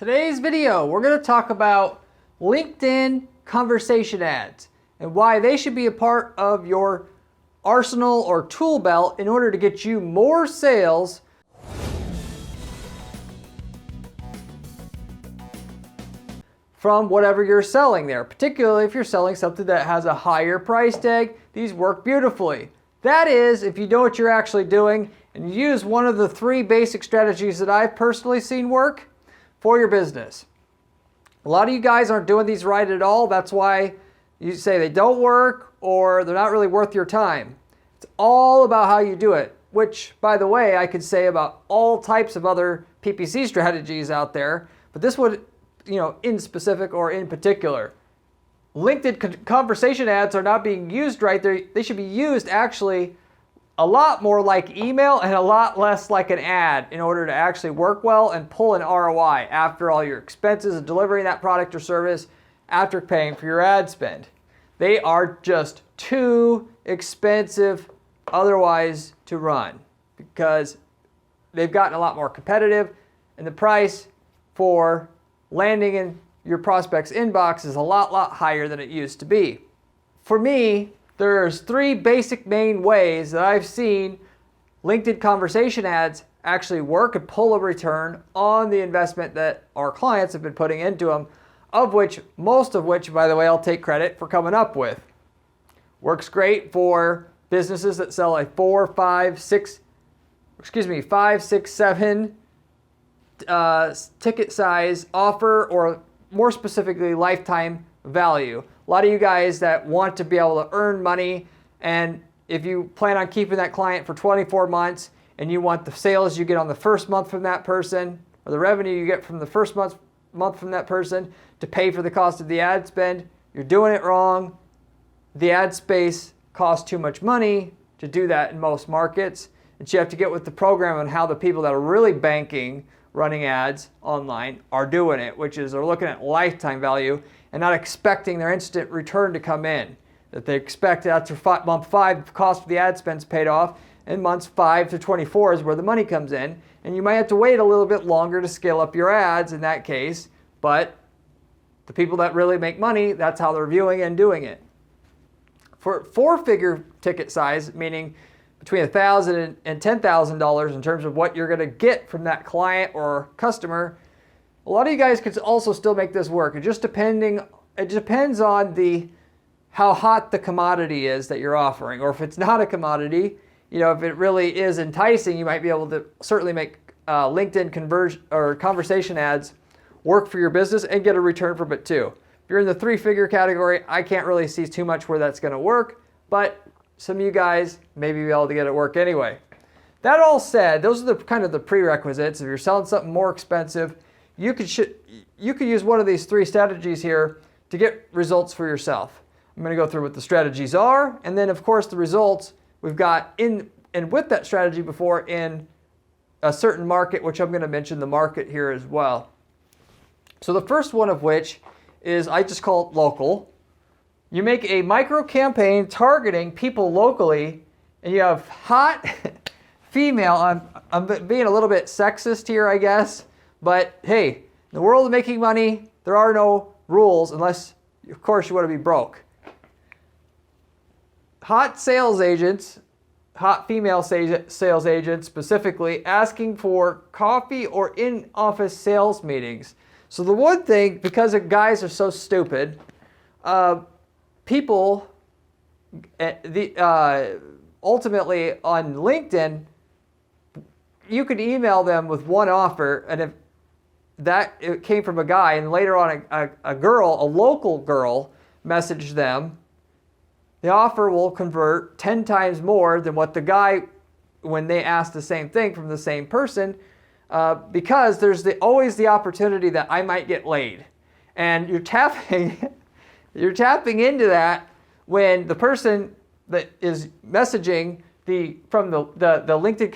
Today's video, we're going to talk about LinkedIn conversation ads and why they should be a part of your arsenal or tool belt in order to get you more sales from whatever you're selling there. Particularly if you're selling something that has a higher price tag, these work beautifully. That is, if you know what you're actually doing and you use one of the 3 basic strategies that I've personally seen work for your business. A lot of you guys aren't doing these right at all. That's why you say they don't work or they're not really worth your time. It's all about how you do it, which, by the way, I could say about all types of other PPC strategies out there, but this would, in specific or in particular. LinkedIn conversation ads are not being used right. They should be used actually a lot more like email and a lot less like an ad in order to actually work well and pull an ROI after all your expenses of delivering that product or service after paying for your ad spend. They are just too expensive otherwise to run because they've gotten a lot more competitive and the price for landing in your prospect's inbox is a lot higher than it used to be. For me, there's 3 basic main ways that I've seen LinkedIn conversation ads actually work and pull a return on the investment that our clients have been putting into them, most of which, by the way, I'll take credit for coming up with. Works great for businesses that sell a 5, 6, 7 ticket size offer, or more specifically lifetime value. A lot of you guys that want to be able to earn money, and if you plan on keeping that client for 24 months and you want the sales you get on the first month from that person or the revenue you get from the first month from that person to pay for the cost of the ad spend, you're doing it wrong. The ad space costs too much money to do that in most markets, and so you have to get with the program on how the people that are really banking running ads online are doing it, which is they're looking at lifetime value and not expecting their instant return to come in. That they expect after month 5, the cost of the ad spend's paid off, and months 5 to 24 is where the money comes in. And you might have to wait a little bit longer to scale up your ads in that case, but the people that really make money, that's how they're viewing and doing it. For 4-figure ticket size, meaning between $1,000 and $10,000 in terms of what you're going to get from that client or customer, a lot of you guys could also still make this work. It depends on how hot the commodity is that you're offering, or if it's not a commodity, if it really is enticing, you might be able to certainly make LinkedIn conversation ads work for your business and get a return from it too. If you're in the 3-figure category, I can't really see too much where that's going to work, but some of you guys may be able to get it work anyway. That all said, those are kind of the prerequisites. If you're selling something more expensive, you could use one of these 3 strategies here to get results for yourself. I'm going to go through what the strategies are, and then of course the results we've got in and with that strategy before in a certain market, which I'm going to mention the market here as well. So the first one of which is, I just call it local. You make a micro campaign targeting people locally, and you have hot female, I'm being a little bit sexist here, I guess, but hey, in the world of making money, there are no rules unless, of course, you want to be broke. Hot sales agents, hot female sales agents specifically, asking for coffee or in-office sales meetings. So the one thing, because guys are so stupid, people ultimately on LinkedIn, you could email them with one offer, and if it came from a guy, and later on a local girl, messaged them, the offer will convert 10 times more than what the guy, when they ask the same thing from the same person, because there's always the opportunity that I might get laid. And you're tapping into that when the person that is messaging from the LinkedIn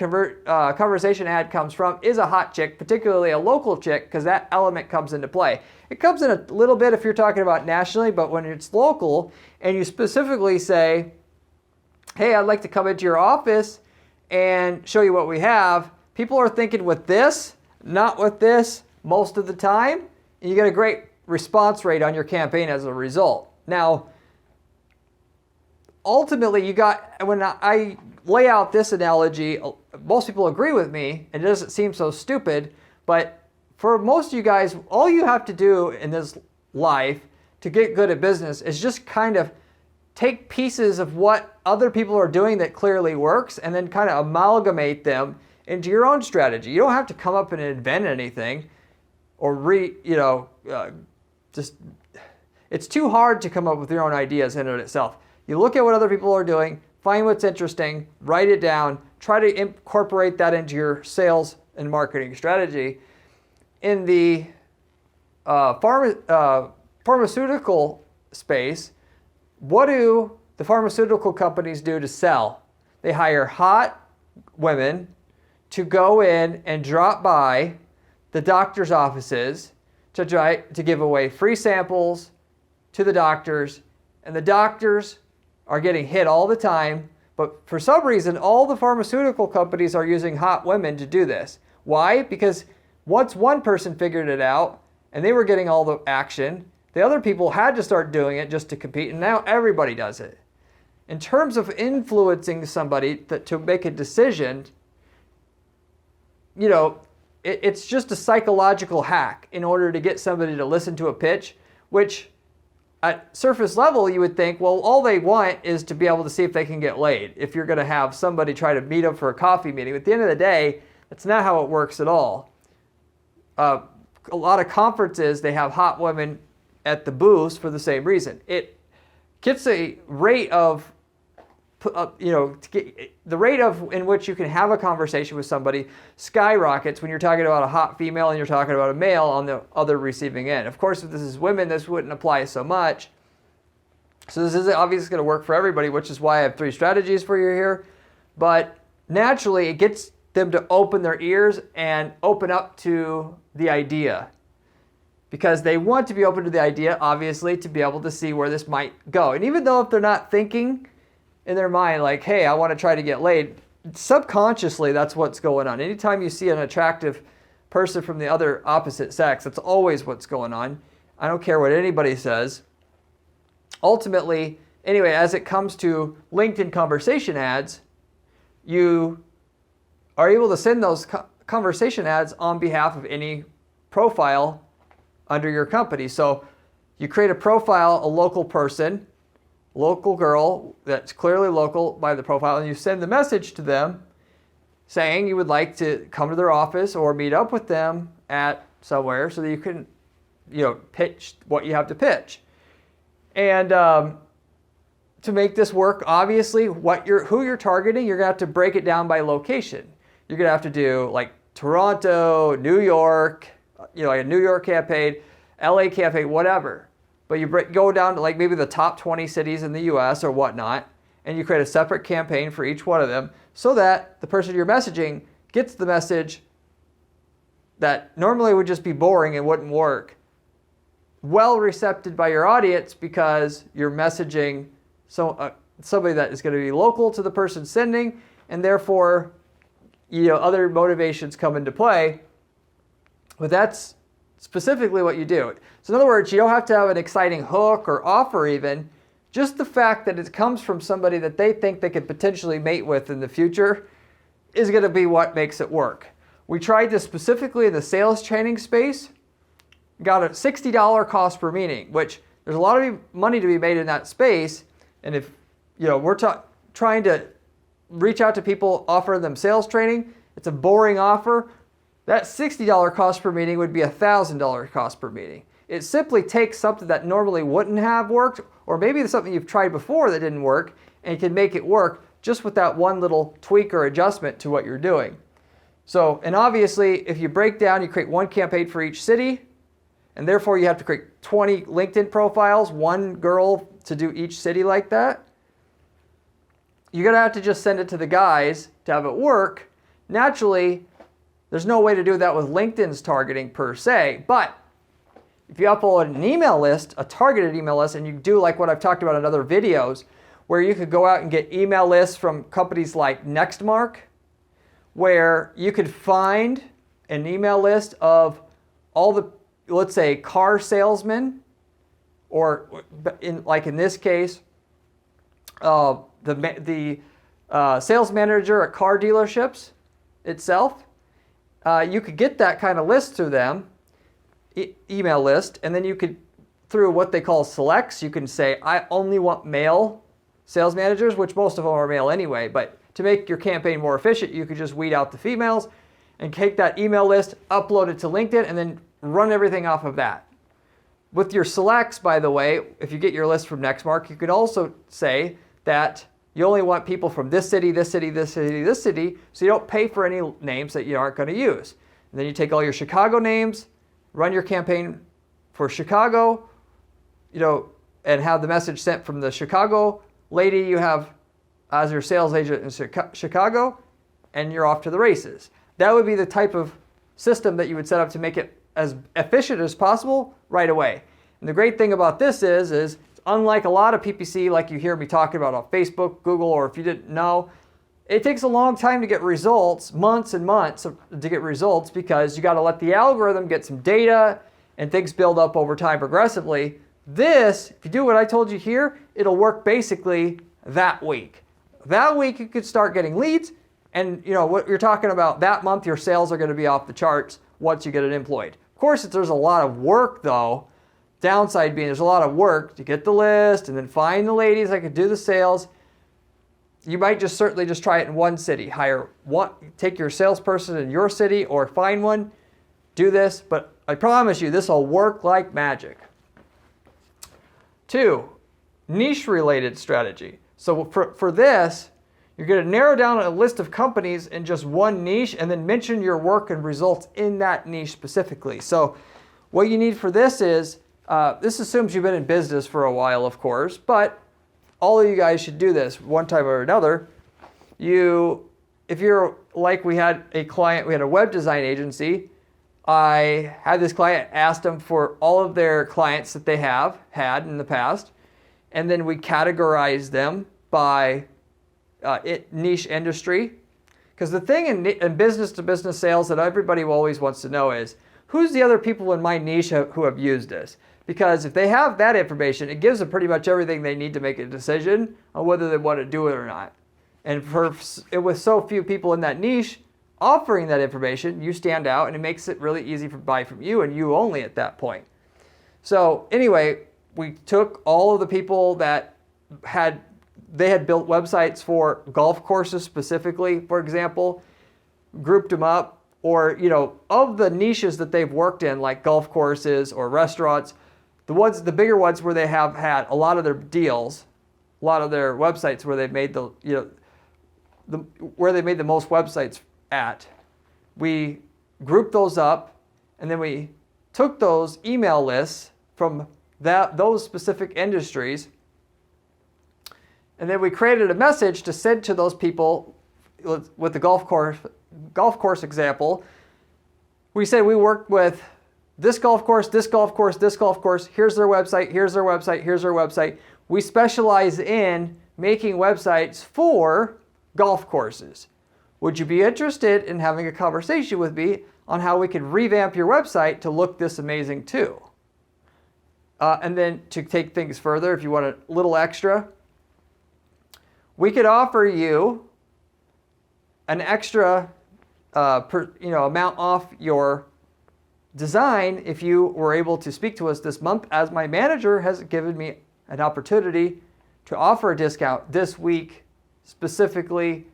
conversation ad comes from is a hot chick, particularly a local chick, because that element comes into play. It comes in a little bit if you're talking about nationally, but when it's local and you specifically say, hey, I'd like to come into your office and show you what we have, people are thinking with this, not with this, most of the time, and you get a great response rate on your campaign as a result. Now, ultimately, when I lay out this analogy, most people agree with me, and it doesn't seem so stupid, but for most of you guys, all you have to do in this life to get good at business is just kind of take pieces of what other people are doing that clearly works and then kind of amalgamate them into your own strategy. You don't have to come up and invent anything or it's too hard to come up with your own ideas in and of itself. You look at what other people are doing, find what's interesting, write it down, try to incorporate that into your sales and marketing strategy. In the pharmaceutical space, what do the pharmaceutical companies do to sell? They hire hot women to go in and drop by the doctor's offices to give away free samples to the doctors, and the doctors are getting hit all the time, but for some reason all the pharmaceutical companies are using hot women to do this. Why? Because once one person figured it out and they were getting all the action, the other people had to start doing it just to compete, and now everybody does it. In terms of influencing somebody to make a decision, it's just a psychological hack in order to get somebody to listen to a pitch, which at surface level you would think, well, all they want is to be able to see if they can get laid. If you're going to have somebody try to meet up for a coffee meeting, at the end of the day, that's not how it works at all. A lot of conferences, they have hot women at the booths for the same reason. It gets a rate of, the rate in which you can have a conversation with somebody skyrockets when you're talking about a hot female and you're talking about a male on the other receiving end. Of course, if this is women, this wouldn't apply so much. So this isn't obviously going to work for everybody, which is why I have 3 strategies for you here. But naturally, it gets them to open their ears and open up to the idea, because they want to be open to the idea, obviously, to be able to see where this might go. And even though if they're not thinking in their mind like, hey, I want to try to get laid, subconsciously that's what's going on. Anytime you see an attractive person from the other opposite sex, that's always what's going on. I don't care what anybody says. Ultimately, anyway, as it comes to LinkedIn conversation ads, you are able to send those conversation ads on behalf of any profile under your company. So you create a profile, a local person, local girl that's clearly local by the profile, and you send the message to them saying you would like to come to their office or meet up with them at somewhere so that you can, pitch what you have to pitch. And to make this work, obviously, who you're targeting, you're gonna have to break it down by location. You're gonna have to do like Toronto, New York, like a New York campaign, LA campaign, whatever. But you go down to like maybe the top 20 cities in the US or whatnot, and you create a separate campaign for each one of them so that the person you're messaging gets the message that normally would just be boring and wouldn't work, well received by your audience, because you're messaging somebody that is going to be local to the person sending, and therefore other motivations come into play. But that's specifically what you do. So in other words, you don't have to have an exciting hook or offer even. Just the fact that it comes from somebody that they think they could potentially mate with in the future is going to be what makes it work. We tried this specifically in the sales training space. Got a $60 cost per meeting, which there's a lot of money to be made in that space. And if we're trying to reach out to people, offer them sales training, it's a boring offer. That $60 cost per meeting would be a $1,000 cost per meeting. It simply takes something that normally wouldn't have worked, or maybe it's something you've tried before that didn't work, and you can make it work just with that one little tweak or adjustment to what you're doing. So, and obviously, if you break down, you create one campaign for each city, and therefore you have to create 20 LinkedIn profiles, one girl to do each city like that. You're gonna have to just send it to the guys to have it work. Naturally, there's no way to do that with LinkedIn's targeting per se, but if you upload an email list, a targeted email list, and you do like what I've talked about in other videos, where you could go out and get email lists from companies like Nextmark, where you could find an email list of all the, let's say, car salesmen, or in this case, the sales manager at car dealerships itself, you could get that kind of list through them, email list, and then you could, through what they call selects, you can say, I only want male sales managers, which most of them are male anyway, but to make your campaign more efficient, you could just weed out the females and take that email list, upload it to LinkedIn, and then run everything off of that. With your selects, by the way, if you get your list from Nextmark, you could also say that you only want people from this city, this city, this city, this city, so you don't pay for any names that you aren't going to use. And then you take all your Chicago names, run your campaign for Chicago, and have the message sent from the Chicago lady you have as your sales agent in Chicago, and you're off to the races. That would be the type of system that you would set up to make it as efficient as possible right away. And the great thing about this is it's unlike a lot of PPC like you hear me talking about on Facebook, Google, or if you didn't know, it takes a long time to get results, months and months to get results, because you got to let the algorithm get some data and things build up over time progressively. This, if you do what I told you here, it'll work basically that week. That week you could start getting leads, and what you're talking about, that month your sales are going to be off the charts once you get it employed. Of course, there's a lot of work though. Downside being there's a lot of work to get the list and then find the ladies that could do the sales. You might certainly just try it in one city. Take your salesperson in your city or find one, do this, but I promise you this will work like magic. 2, niche related strategy. So for this, you're going to narrow down a list of companies in just one niche and then mention your work and results in that niche specifically. So what you need for this is, this assumes you've been in business for a while, of course, but all of you guys should do this one time or another. If you're like we had a web design agency. I had this client, asked them for all of their clients that they had in the past, and then we categorized them by niche industry. Because the thing in business-to-business sales that everybody always wants to know is, who's the other people in my niche who have used this? Because if they have that information, it gives them pretty much everything they need to make a decision on whether they want to do it or not. And with so few people in that niche offering that information, you stand out, and it makes it really easy to buy from you and you only at that point. So anyway, we took all of the people that had built websites for golf courses specifically, for example, grouped them up, or of the niches that they've worked in, like golf courses or restaurants, the bigger ones where they have had a lot of their deals, a lot of their websites where they've made where they made the most websites at. We grouped those up, and then we took those email lists from those specific industries, and then we created a message to send to those people. With the golf course example, we said we worked with this golf course, this golf course, this golf course. Here's their website, here's their website, here's their website. We specialize in making websites for golf courses. Would you be interested in having a conversation with me on how we could revamp your website to look this amazing too? And then to take things further, if you want a little extra, we could offer you an extra amount off your design if you were able to speak to us this month, as my manager has given me an opportunity to offer a discount this week specifically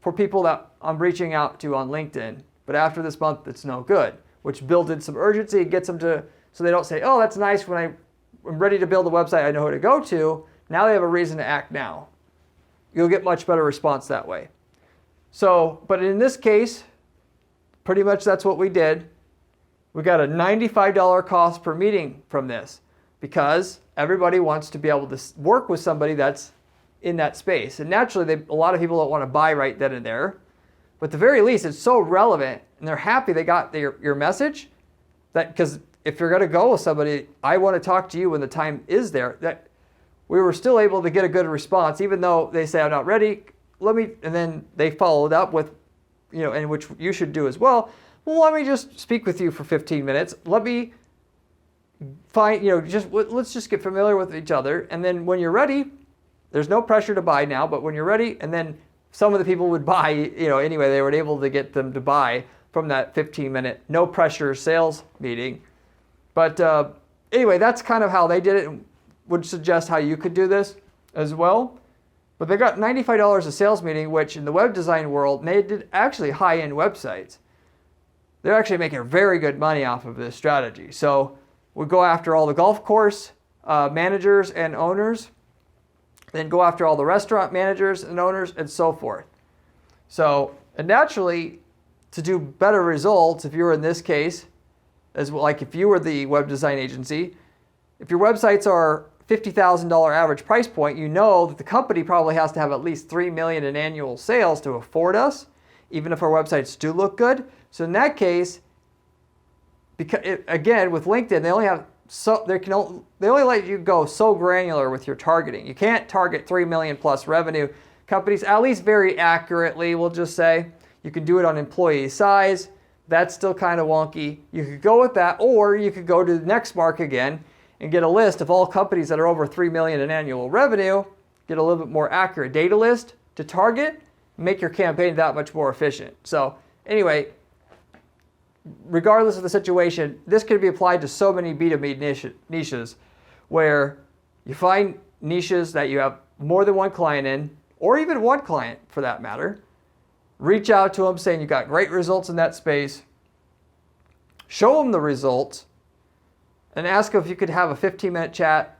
for people that I'm reaching out to on LinkedIn. But after this month, it's no good, which builds in some urgency and gets them so they don't say, oh, that's nice, when I'm ready to build a website, I know who to go to. Now they have a reason to act now. You'll get much better response that way. So, but in this case, pretty much that's what we did. We got a $95 cost per meeting from this, because everybody wants to be able to work with somebody that's in that space. And naturally, a lot of people don't want to buy right then and there. But at the very least, it's so relevant, and they're happy they got your message, that because if you're going to go with somebody, I want to talk to you when the time is there, that we were still able to get a good response, even though they say, I'm not ready, and then they followed up with, and which you should do as well. well, let me just speak with you for 15 minutes. Let me find, let's just get familiar with each other. And then when you're ready, there's no pressure to buy now, but when you're ready, and then some of the people would buy, anyway, they were able to get them to buy from that 15-minute no pressure sales meeting. But anyway, that's kind of how they did it, and would suggest how you could do this as well. But they got $95 a sales meeting, which in the web design world, and they did actually high-end websites. They're actually making very good money off of this strategy. So we go after all the golf course managers and owners, then go after all the restaurant managers and owners, and so forth. So, and naturally, to do better results, if you were in this case, as well, like if you were the web design agency, if your websites are $50,000 average price point, you know that the company probably has to have at least $3 million in annual sales to afford us, even if our websites do look good. So in that case, because again with LinkedIn, they only let you go so granular with your targeting. You can't target 3 million plus revenue companies, at least very accurately. We'll just say you can do it on employee size. That's still kind of wonky. You could go with that, or you could go to the next mark again and get a list of all companies that are over 3 million in annual revenue, get a little bit more accurate data list to target, make your campaign that much more efficient. So anyway, regardless of the situation, this can be applied to so many B2B niches where you find niches that you have more than one client in, or even one client for that matter. Reach out to them saying you got great results in that space. Show them the results and ask them if you could have a 15-minute chat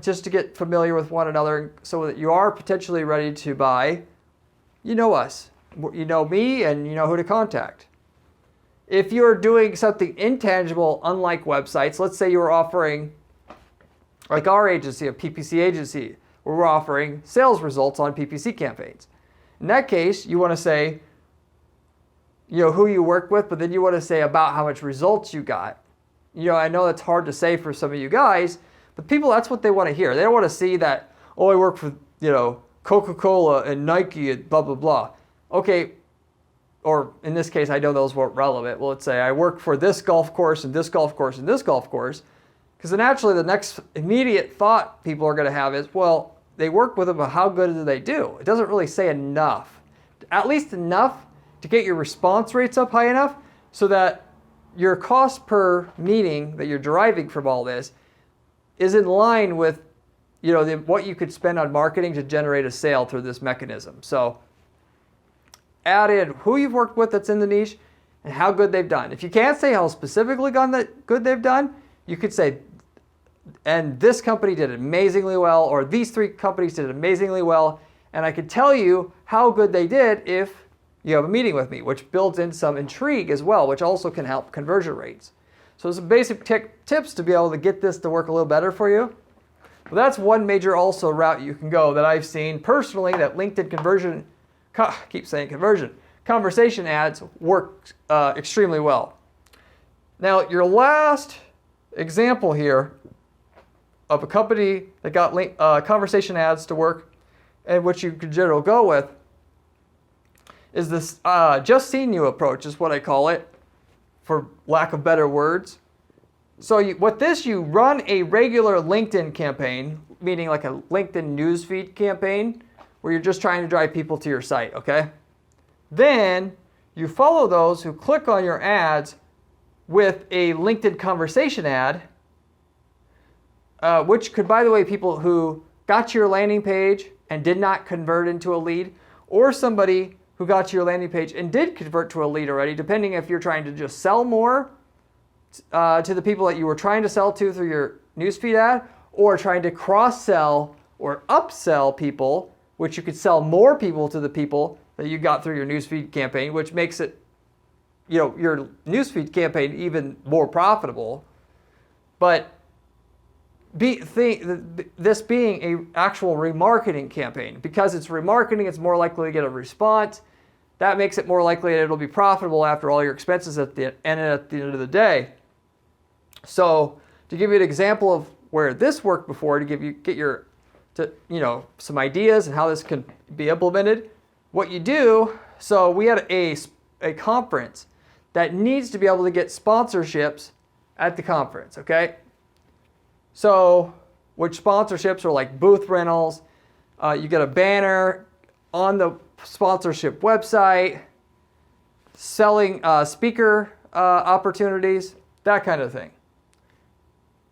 just to get familiar with one another so that you are potentially ready to buy. You know us. You know me, and you know who to contact. If you're doing something intangible, unlike websites, let's say you were offering, like our agency, a PPC agency, where we're offering sales results on PPC campaigns. In that case, you want to say, who you work with, but then you want to say about how much results you got. I know that's hard to say for some of you guys, but people, that's what they want to hear. They don't want to see that, oh, I work for, Coca-Cola and Nike and blah, blah, blah. Okay, or in this case, I know those weren't relevant. Well, let's say I work for this golf course and this golf course and this golf course. Because naturally, the next immediate thought people are going to have is, well, they work with them, but how good do they do? It doesn't really say enough. At least enough to get your response rates up high enough so that your cost per meeting that you're deriving from all this is in line with what you could spend on marketing to generate a sale through this mechanism. So add in who you've worked with that's in the niche and how good they've done. If you can't say how specifically good they've done, you could say, and this company did amazingly well, or these 3 companies did amazingly well, and I could tell you how good they did if you have a meeting with me, which builds in some intrigue as well, which also can help conversion rates. So some basic tips to be able to get this to work a little better for you. Well, that's one major also route you can go that I've seen personally that LinkedIn conversation ads work extremely well. Now, your last example here of a company that got conversation ads to work and which you could generally go with is this just seen you approach is what I call it, for lack of better words. So you run a regular LinkedIn campaign, meaning like a LinkedIn newsfeed campaign, where you're just trying to drive people to your site, okay? Then you follow those who click on your ads with a LinkedIn conversation ad, which could, by the way, people who got to your landing page and did not convert into a lead, or somebody who got to your landing page and did convert to a lead already, depending if you're trying to just sell more to the people that you were trying to sell to through your newsfeed ad, or trying to cross-sell or upsell people, which you could sell more people to the people that you got through your newsfeed campaign, which makes it, your newsfeed campaign even more profitable. But this being an actual remarketing campaign, because it's remarketing, it's more likely to get a response. That makes it more likely that it'll be profitable after all your expenses at the end of the day. So to give you an example of where this worked before, to get some ideas and how this can be implemented, what you do. So we had a a conference that needs to be able to get sponsorships at the conference, okay? So, which sponsorships are like booth rentals, you get a banner on the sponsorship website, selling speaker opportunities, that kind of thing.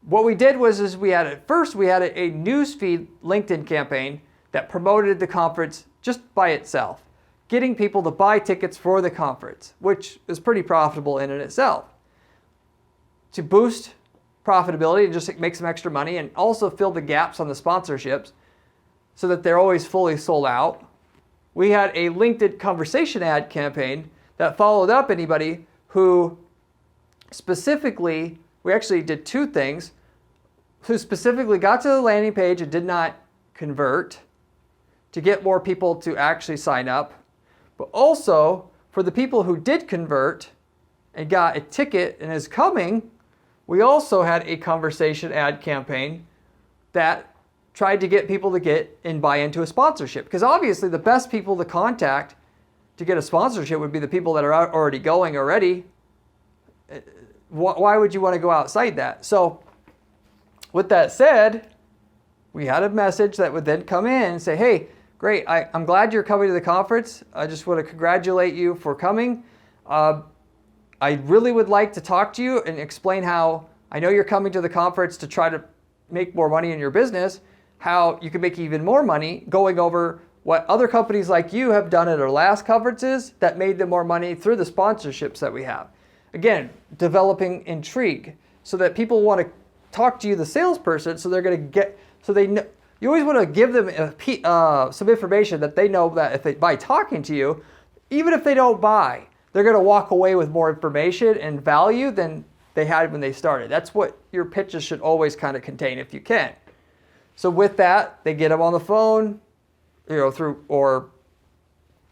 What we did was we had a newsfeed LinkedIn campaign that promoted the conference just by itself, getting people to buy tickets for the conference, which is pretty profitable in and itself. To boost profitability and just make some extra money and also fill the gaps on the sponsorships so that they're always fully sold out, we had a LinkedIn conversation ad campaign that followed up anybody who specifically, we actually did two things, who specifically got to the landing page and did not convert to get more people to actually sign up. But also, for the people who did convert and got a ticket and is coming, we also had a conversation ad campaign that tried to get people to get and buy into a sponsorship. Because obviously the best people to contact to get a sponsorship would be the people that are already going already. Why would you want to go outside that? So with that said, we had a message that would then come in and say, hey, great, I'm glad you're coming to the conference. I just want to congratulate you for coming. I really would like to talk to you and explain how I know you're coming to the conference to try to make more money in your business, how you can make even more money going over what other companies like you have done at our last conferences that made them more money through the sponsorships that we have. Again, developing intrigue so that people want to talk to you, the salesperson, so they're going to get, so they know, you always want to give them some information that they know that if they, by talking to you, even if they don't buy, they're going to walk away with more information and value than they had when they started. That's what your pitches should always kind of contain if you can. So with that, they get them on the phone, through or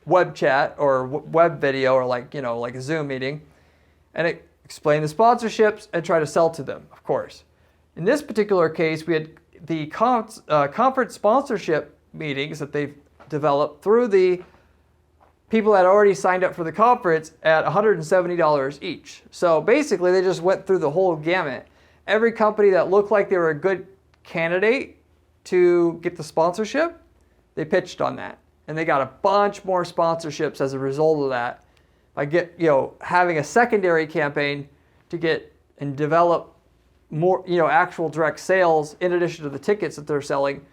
web chat or web video or like a Zoom meeting, and explain the sponsorships and try to sell to them, of course. In this particular case, we had the conference sponsorship meetings that they've developed through the people that already signed up for the conference at $170 each. So basically, they just went through the whole gamut. Every company that looked like they were a good candidate to get the sponsorship, they pitched on that. And they got a bunch more sponsorships as a result of that. By having a secondary campaign to get and develop more, actual direct sales in addition to the tickets that they're selling,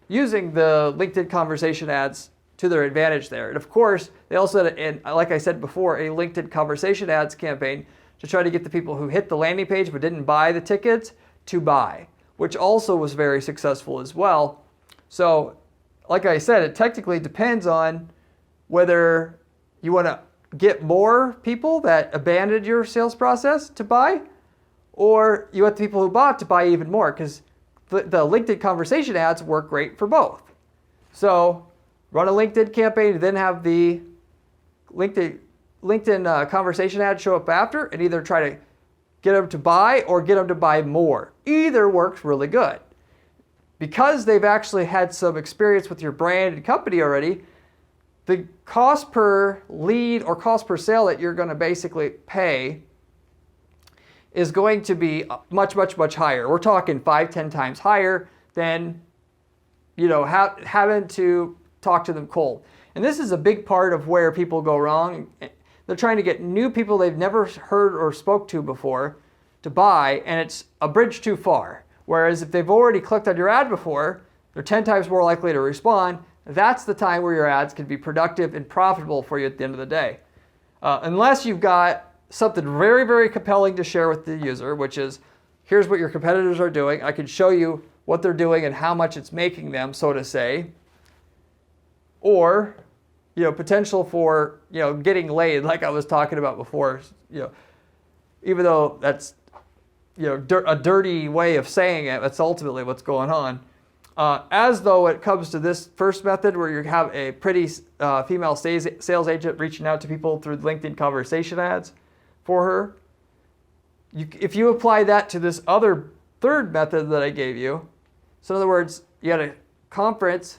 using the LinkedIn conversation ads to their advantage there. And of course, they also had, and like I said before, a LinkedIn conversation ads campaign to try to get the people who hit the landing page but didn't buy the tickets to buy, which also was very successful as well. So, like I said, it technically depends on whether you want to get more people that abandoned your sales process to buy, or you want the people who bought to buy even more, because the LinkedIn conversation ads work great for both. So run a LinkedIn campaign, then have the LinkedIn conversation ad show up after, and either try to get them to buy or get them to buy more. Either works really good. Because they've actually had some experience with your brand and company already, the cost per lead or cost per sale that you're going to basically pay is going to be much, much, much higher. We're talking 5-10 times higher than having to talk to them cold. And this is a big part of where people go wrong. They're trying to get new people they've never heard or spoke to before to buy, and it's a bridge too far. Whereas if they've already clicked on your ad before, they're 10 times more likely to respond. That's the time where your ads can be productive and profitable for you at the end of the day. Unless you've got something very, very compelling to share with the user, which is, here's what your competitors are doing. I can show you what they're doing and how much it's making them, so to say. Or, potential for, getting laid, like I was talking about before, even though that's, a dirty way of saying it, that's ultimately what's going on. As though it comes to this first method where you have a pretty female sales agent reaching out to people through LinkedIn conversation ads for her, if you apply that to this other third method that I gave you, so in other words, you had a conference,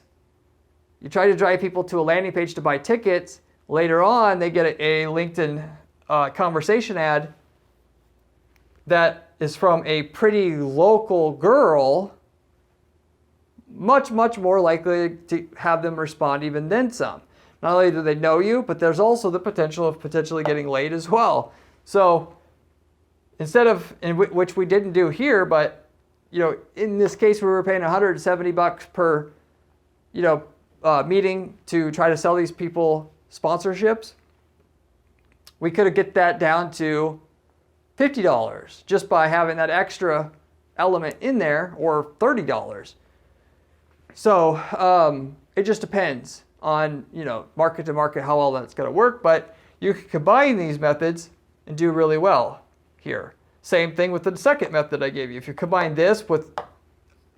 you try to drive people to a landing page to buy tickets, Later on, they get a LinkedIn conversation ad that is from a pretty local girl, much, much more likely to have them respond even then some. Not only do they know you, but there's also the potential of potentially getting laid as well. So instead of, which we didn't do here, but in this case we were paying $170 per meeting to try to sell these people sponsorships. We could have get that down to $50 just by having that extra element in there, or $30. So it just depends on market to market how well that's going to work, but you can combine these methods and do really well here. Same thing with the second method I gave you. If you combine this with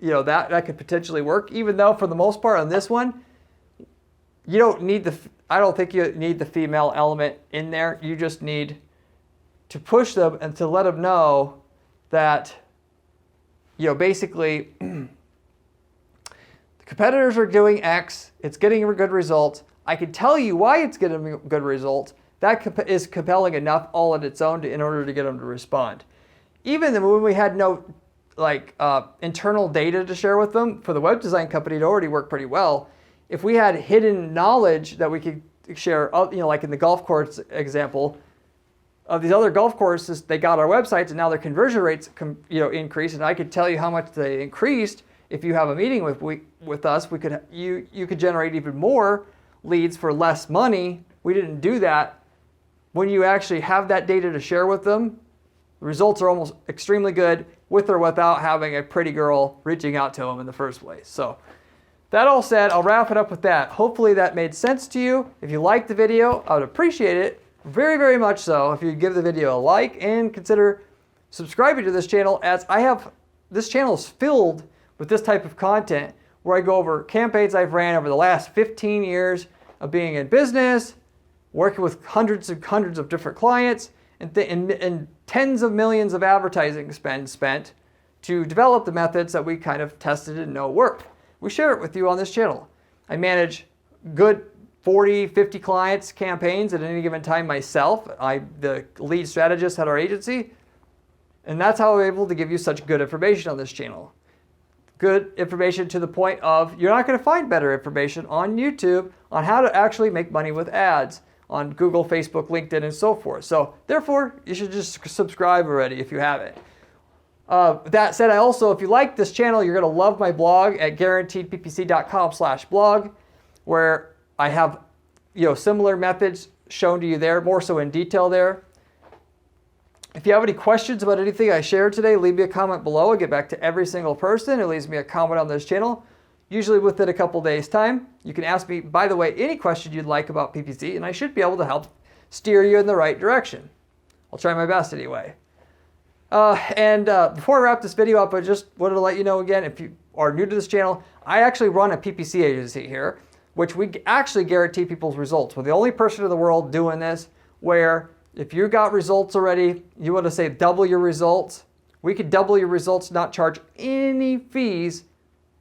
that could potentially work, even though for the most part on this one you don't need I don't think you need the female element in there. You just need to push them and to let them know that basically the competitors are doing X, it's getting good results. I can tell you why it's getting good results. That is compelling enough all on its own in order to get them to respond. Even when we had no internal data to share with them, for the web design company, it already worked pretty well. If we had hidden knowledge that we could share, like in the golf course example, of these other golf courses, they got our websites and now their conversion rates increased, and I could tell you how much they increased. If you have a meeting with us, you could generate even more leads for less money. We didn't do that. When you actually have that data to share with them, the results are almost extremely good, with or without having a pretty girl reaching out to them in the first place. So that all said, I'll wrap it up with that. Hopefully that made sense to you. If you liked the video, I would appreciate it very, very much so if you give the video a like and consider subscribing to this channel, as this channel is filled with this type of content where I go over campaigns I've ran over the last 15 years of being in business, working with hundreds and hundreds of different clients, and tens of millions of advertising spent to develop the methods that we kind of tested and know work. We share it with you on this channel. I manage good 40, 50 clients campaigns at any given time myself. I'm the lead strategist at our agency, and that's how I'm able to give you such good information on this channel. Good information to the point of you're not going to find better information on YouTube on how to actually make money with ads on Google, Facebook, LinkedIn, and so forth. So therefore, you should just subscribe already if you haven't. That said, if you like this channel, you're going to love my blog at guaranteedppc.com/blog, where I have similar methods shown to you there, more so in detail there. If you have any questions about anything I shared today, leave me a comment below. I get back to every single person who leaves me a comment on this channel, usually within a couple days' time. You can ask me, by the way, any question you'd like about PPC, and I should be able to help steer you in the right direction. I'll try my best anyway. Before I wrap this video up, I just wanted to let you know again, if you are new to this channel, I actually run a PPC agency here, which we actually guarantee people's results. We're the only person in the world doing this, where if you got results already, you want to say double your results, we could double your results, not charge any fees,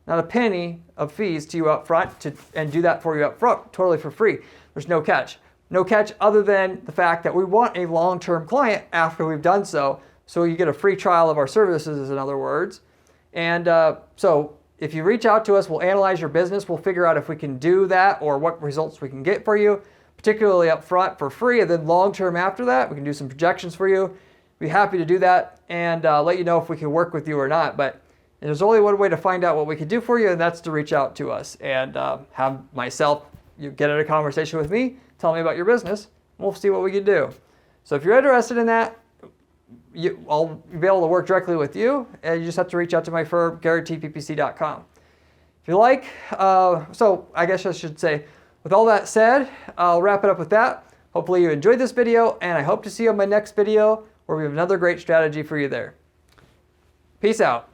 not a penny of fees to you up front, and do that for you up front, totally for free. There's no catch. No catch other than the fact that we want a long-term client after we've done so you get a free trial of our services, in other words. And so if you reach out to us, we'll analyze your business, we'll figure out if we can do that or what results we can get for you, particularly up front for free, and then long-term after that, we can do some projections for you. Be happy to do that and let you know if we can work with you or not. But there's only one way to find out what we can do for you, and that's to reach out to us and have myself, you get in a conversation with me, tell me about your business, and we'll see what we can do. So if you're interested in that, I'll be able to work directly with you, and you just have to reach out to my firm, guaranteedppc.com. If you like, so I guess I should say, with all that said, I'll wrap it up with that. Hopefully you enjoyed this video, and I hope to see you on my next video where we have another great strategy for you there. Peace out.